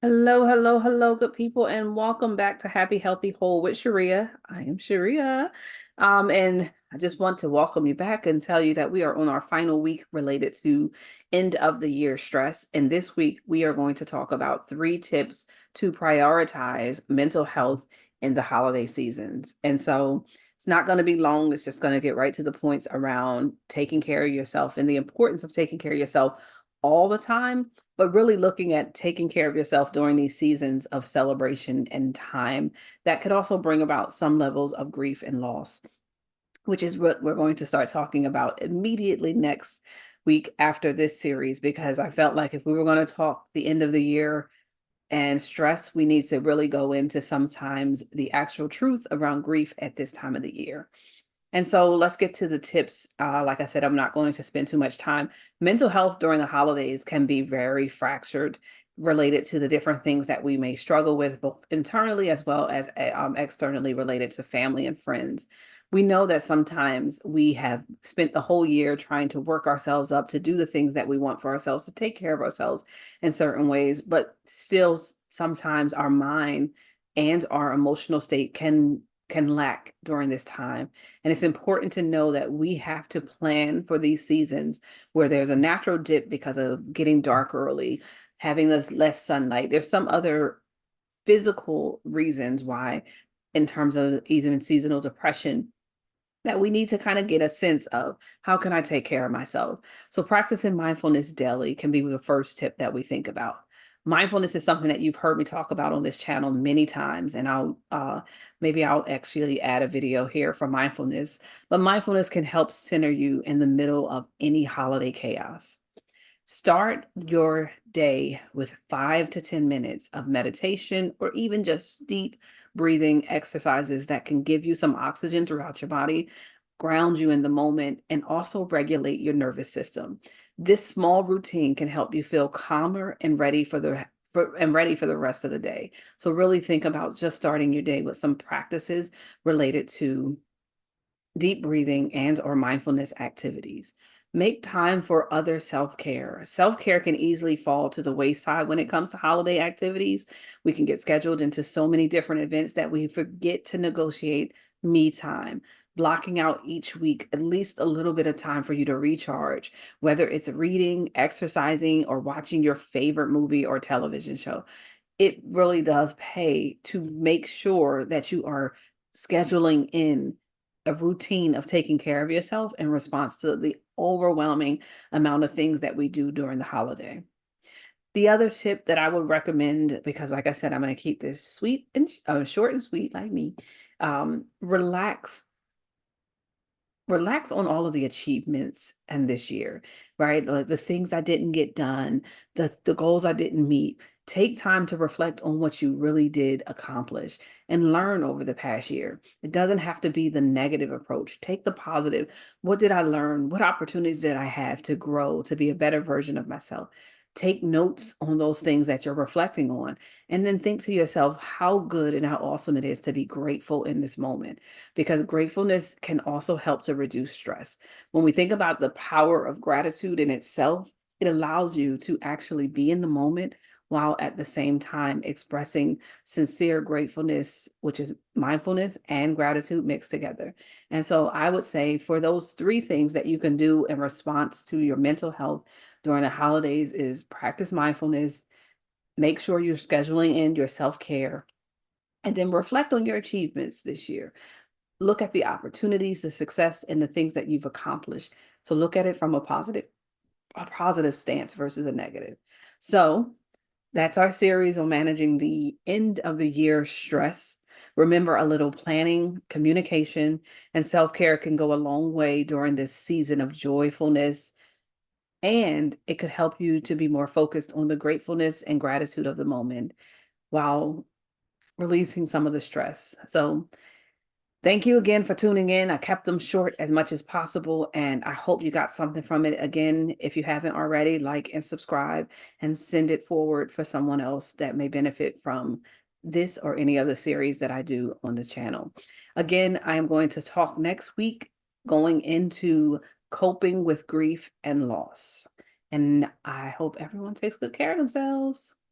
Hello, hello, hello, good people, and welcome back to Happy, Healthy, Whole with Sharea. I am Sharea. And I just want to welcome you back and tell you that we are on our final week related to end of the year stress. And this week, we are going to talk about 3 tips to prioritize mental health in the holiday seasons. And so it's not going to be long, it's just going to get right to the points around taking care of yourself and the importance of taking care of yourself all the time, but really looking at taking care of yourself during these seasons of celebration and time that could also bring about some levels of grief and loss, which is what we're going to start talking about immediately next week after this series, because I felt like if we were going to talk the end of the year and stress, we need to really go into sometimes the actual truth around grief at this time of the year. And so let's get to the tips. Like I said, I'm not going to spend too much time. Mental health during the holidays can be very fractured, related to the different things that we may struggle with, both internally as well as externally related to family and friends. We know that sometimes we have spent the whole year trying to work ourselves up to do the things that we want for ourselves, to take care of ourselves in certain ways, but still sometimes our mind and our emotional state can lack during this time. And it's important to know that we have to plan for these seasons where there's a natural dip because of getting dark early, having this less sunlight. There's some other physical reasons why, in terms of even seasonal depression, that we need to kind of get a sense of how can I take care of myself. So practicing mindfulness daily can be the first tip that we think about. Mindfulness is something that you've heard me talk about on this channel many times, and I'll maybe I'll actually add a video here for mindfulness. But mindfulness can help center you in the middle of any holiday chaos. Start your day with 5 to 10 minutes of meditation or even just deep breathing exercises that can give you some oxygen throughout your body, ground you in the moment, and also regulate your nervous system. This small routine can help you feel calmer and ready for the rest of the day. So really think about just starting your day with some practices related to deep breathing and or mindfulness activities. Make time for other self-care. Self-care can easily fall to the wayside when it comes to holiday activities. We can get scheduled into so many different events that we forget to negotiate me time. Blocking out each week at least a little bit of time for you to recharge, whether it's reading, exercising, or watching your favorite movie or television show. It really does pay to make sure that you are scheduling in a routine of taking care of yourself in response to the overwhelming amount of things that we do during the holiday. The other tip that I would recommend, because like I said, I'm going to keep this sweet and short and sweet like me, relax. Relax on all of the achievements and this year, right? Like the things I didn't get done, the goals I didn't meet. Take time to reflect on what you really did accomplish and learn over the past year. It doesn't have to be the negative approach. Take the positive. What did I learn? What opportunities did I have to grow, to be a better version of myself? Take notes on those things that you're reflecting on, and then think to yourself how good and how awesome it is to be grateful in this moment, because gratefulness can also help to reduce stress. When we think about the power of gratitude in itself, it allows you to actually be in the moment while at the same time expressing sincere gratefulness, which is mindfulness and gratitude mixed together. And so I would say for those 3 things that you can do in response to your mental health during the holidays is practice mindfulness, make sure you're scheduling in your self-care, and then reflect on your achievements this year. Look at the opportunities, the success, and the things that you've accomplished. So look at it from a positive stance versus a negative. So that's our series on managing the end of the year stress. Remember, a little planning, communication, and self-care can go a long way during this season of joyfulness, and it could help you to be more focused on the gratefulness and gratitude of the moment while releasing some of the stress. So thank you again for tuning in. I kept them short as much as possible, and I hope you got something from it. Again, if you haven't already, like and subscribe and send it forward for someone else that may benefit from this or any other series that I do on the channel. Again, I am going to talk next week going into coping with grief and loss. And I hope everyone takes good care of themselves.